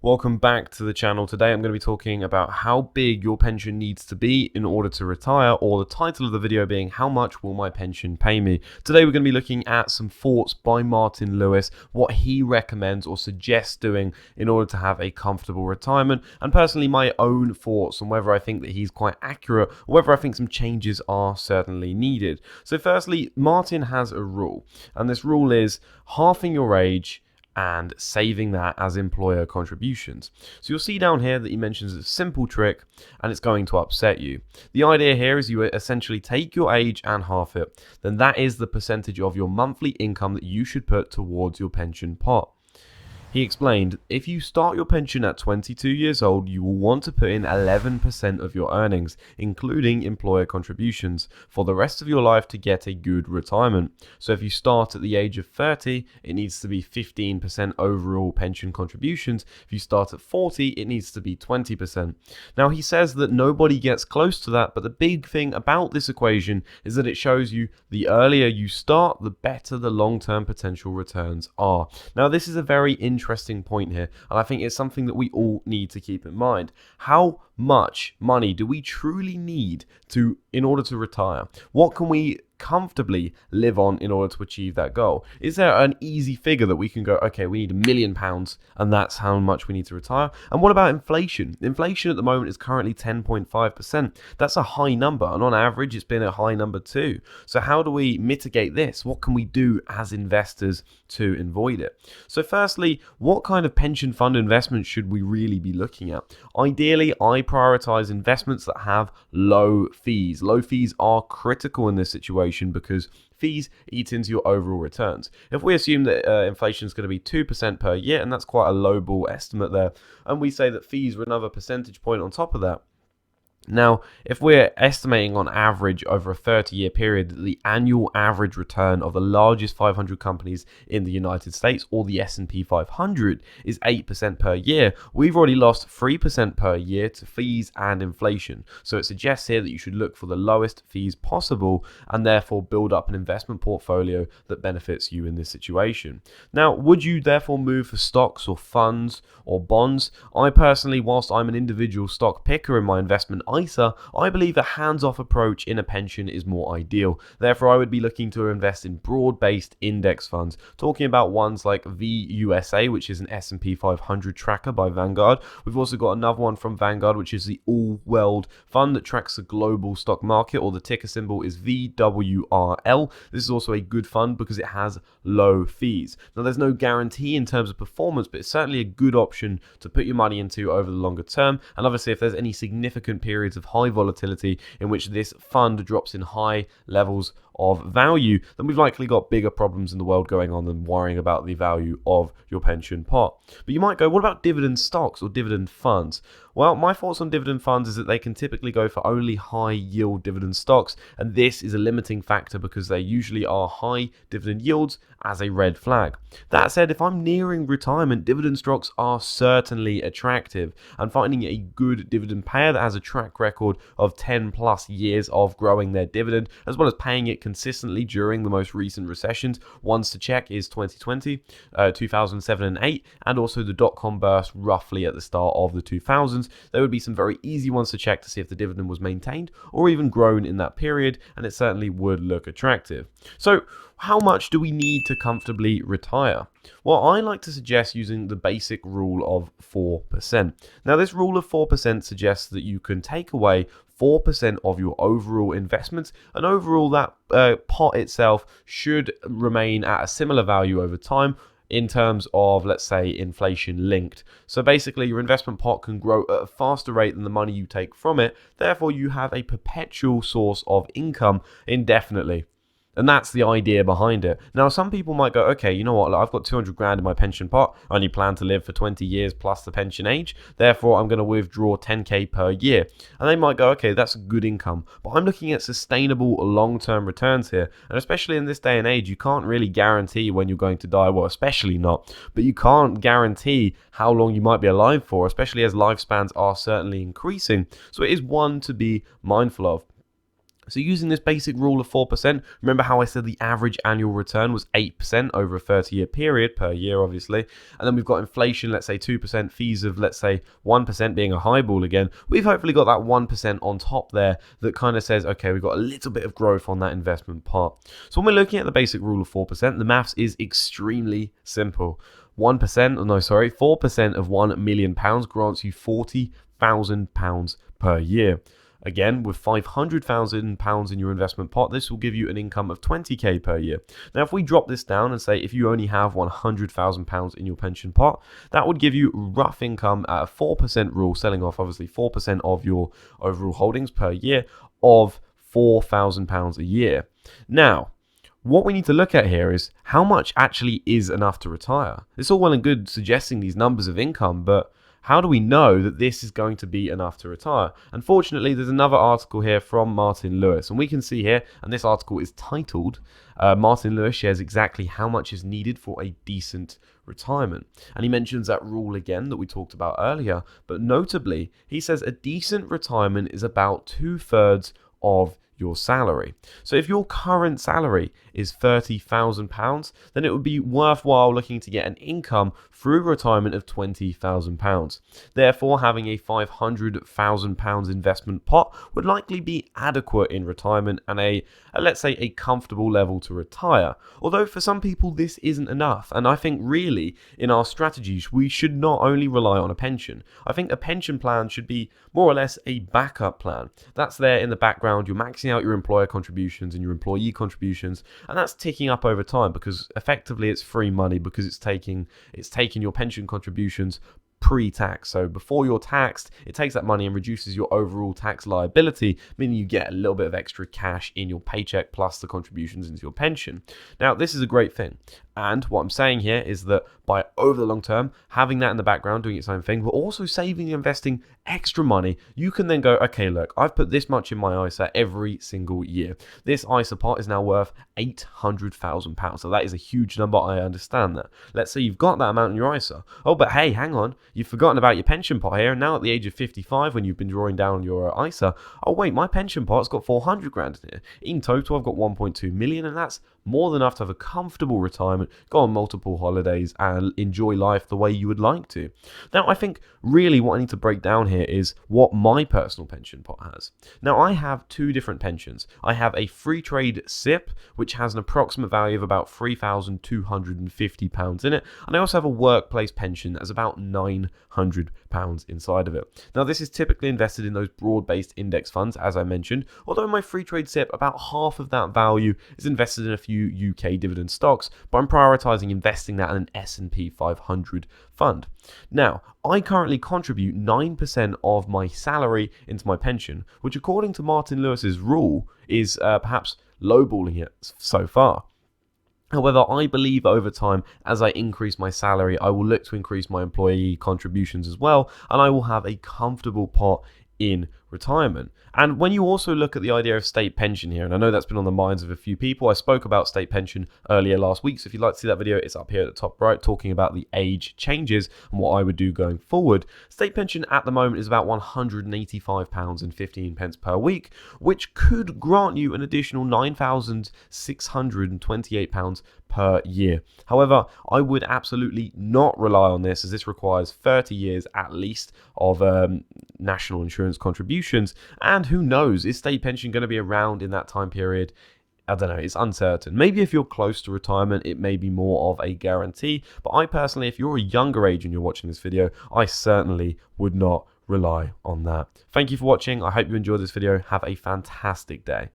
Welcome back to the channel. Today I'm going to be talking about how big your pension needs to be in order to retire, or the title of the video being how much will my pension pay me. Today we're going to be looking at some thoughts by Martin Lewis, what he recommends or suggests doing in order to have a comfortable retirement, and personally my own thoughts on whether I think that he's quite accurate or whether I think some changes are certainly needed. So firstly, Martin has a rule, and this rule is halving your age and saving that as employer contributions. So you'll see down here that he mentions a simple trick, and it's going to upset you. The idea here is you essentially take your age and half it. Then that is the percentage of your monthly income that you should put towards your pension pot. He explained, if you start your pension at 22 years old, you will want to put in 11% of your earnings, including employer contributions, for the rest of your life to get a good retirement. So if you start at the age of 30, it needs to be 15% overall pension contributions. If you start at 40, it needs to be 20%. Now he says that nobody gets close to that, but the big thing about this equation is that it shows you the earlier you start, the better the long-term potential returns are. Now this is a very interesting point here, and I think it's something that we all need to keep in mind. How much money do we truly need in order to retire? What can we comfortably live on in order to achieve that goal? Is there an easy figure that we can go, okay, we need £1 million and that's how much we need to retire? And what about inflation? Inflation at the moment is currently 10.5%. That's a high number, and on average it's been a high number too. So how do we mitigate this? What can we do as investors to avoid it? So firstly, what kind of pension fund investment should we really be looking at? Ideally, I prioritize investments that have low fees. Low fees are critical in this situation because fees eat into your overall returns. If we assume that inflation is going to be 2% per year, and that's quite a lowball estimate there, and we say that fees are another percentage point on top of that, now, if we're estimating on average over a 30-year period that the annual average return of the largest 500 companies in the United States, or the S&P 500, is 8% per year, we've already lost 3% per year to fees and inflation. So it suggests here that you should look for the lowest fees possible and therefore build up an investment portfolio that benefits you in this situation. Now, would you therefore move for stocks or funds or bonds? I personally, whilst I'm an individual stock picker in my investment ISA, I believe a hands-off approach in a pension is more ideal. Therefore, I would be looking to invest in broad-based index funds, talking about ones like VUSA, which is an S&P 500 tracker by Vanguard. We've also got another one from Vanguard, which is the All-World Fund that tracks the global stock market, or the ticker symbol is VWRL. This is also a good fund because it has low fees. Now, there's no guarantee in terms of performance, but it's certainly a good option to put your money into over the longer term. And obviously, if there's any significant periods of high volatility in which this fund drops in high levels of value, then we've likely got bigger problems in the world going on than worrying about the value of your pension pot. But you might go, what about dividend stocks or dividend funds? Well, my thoughts on dividend funds is that they can typically go for only high yield dividend stocks, and this is a limiting factor because they usually are high dividend yields as a red flag. That said, if I'm nearing retirement, dividend stocks are certainly attractive, and finding a good dividend payer that has a track record of 10 plus years of growing their dividend, as well as paying it consistently during the most recent recessions. Ones to check is 2020, 2007 and 8, and also the dot-com burst roughly at the start of the 2000s. There would be some very easy ones to check to see if the dividend was maintained or even grown in that period, and it certainly would look attractive. So how much do we need to comfortably retire? Well, I like to suggest using the basic rule of 4%. Now, this rule of 4% suggests that you can take away 4% of your overall investments, and overall that pot itself should remain at a similar value over time in terms of, let's say, inflation linked. So basically your investment pot can grow at a faster rate than the money you take from it. Therefore, you have a perpetual source of income indefinitely. And that's the idea behind it. Now, some people might go, okay, you know what, I've got 200 grand in my pension pot. I only plan to live for 20 years plus the pension age. Therefore, I'm going to withdraw 10K per year. And they might go, okay, that's a good income. But I'm looking at sustainable long-term returns here. And especially in this day and age, you can't really guarantee when you're going to die. Well, especially not. But you can't guarantee how long you might be alive for, especially as lifespans are certainly increasing. So it is one to be mindful of. So using this basic rule of 4%, remember how I said the average annual return was 8% over a 30-year period, per year obviously, and then we've got inflation, let's say 2%, fees of let's say 1% being a highball again. We've hopefully got that 1% on top there that kind of says, okay, we've got a little bit of growth on that investment part. So when we're looking at the basic rule of 4%, the maths is extremely simple. 4% of £1 million grants you £40,000 per year. Again, with £500,000 in your investment pot, this will give you an income of 20k per year. Now, if we drop this down and say if you only have £100,000 in your pension pot, that would give you rough income at a 4% rule, selling off obviously 4% of your overall holdings per year of £4,000 a year. Now, what we need to look at here is how much actually is enough to retire. It's all well and good suggesting these numbers of income, but how do we know that this is going to be enough to retire? Unfortunately, there's another article here from Martin Lewis, and we can see here, and this article is titled, Martin Lewis shares exactly how much is needed for a decent retirement. And he mentions that rule again that we talked about earlier, but notably, he says a decent retirement is about 2/3 of your salary. So if your current salary is £30,000, then it would be worthwhile looking to get an income through retirement of £20,000. Therefore, having a £500,000 investment pot would likely be adequate in retirement and let's say a comfortable level to retire. Although for some people this isn't enough, and I think really in our strategies we should not only rely on a pension. I think a pension plan should be more or less a backup plan. That's there in the background. You're maxing out your employer contributions and your employee contributions, and that's ticking up over time because effectively it's free money because it's taking your pension contributions pre-tax. So before you're taxed, it takes that money and reduces your overall tax liability, meaning you get a little bit of extra cash in your paycheck plus the contributions into your pension. Now, this is a great thing. And what I'm saying here is that by over the long term, having that in the background, doing its own thing, but also saving and investing extra money, you can then go, okay, look, I've put this much in my ISA every single year. This ISA pot is now worth £800,000. So that is a huge number. I understand that. Let's say you've got that amount in your ISA. Oh, but hey, hang on. You've forgotten about your pension pot here. And now at the age of 55, when you've been drawing down your ISA, oh, wait, my pension pot's got 400 grand in here. In total, I've got 1.2 million, and that's more than enough to have a comfortable retirement, go on multiple holidays, and enjoy life the way you would like to. Now, I think really what I need to break down here is what my personal pension pot has. Now, I have two different pensions. I have a free trade SIP, which has an approximate value of about £3,250 in it, and I also have a workplace pension that's about £900 inside of it. Now, this is typically invested in those broad-based index funds, as I mentioned, although my free trade SIP, about half of that value is invested in a few UK dividend stocks, but I'm prioritizing investing that in an S&P 500 fund. Now, I currently contribute 9% of my salary into my pension, which according to Martin Lewis's rule is perhaps lowballing it so far. However, I believe over time, as I increase my salary, I will look to increase my employee contributions as well, and I will have a comfortable pot in retirement. And when you also look at the idea of state pension here, and I know that's been on the minds of a few people, I spoke about state pension earlier last week, so if you'd like to see that video, it's up here at the top right, talking about the age changes and what I would do going forward. State pension at the moment is about £185.15 per week, which could grant you an additional £9,628 per year. However, I would absolutely not rely on this, as this requires 30 years at least of national insurance contributions, and who knows, is state pension going to be around in that time period? I don't know, it's uncertain. Maybe if you're close to retirement, it may be more of a guarantee, but I personally, if you're a younger age and you're watching this video, I certainly would not rely on that. Thank you for watching. I hope you enjoyed this video. Have a fantastic day.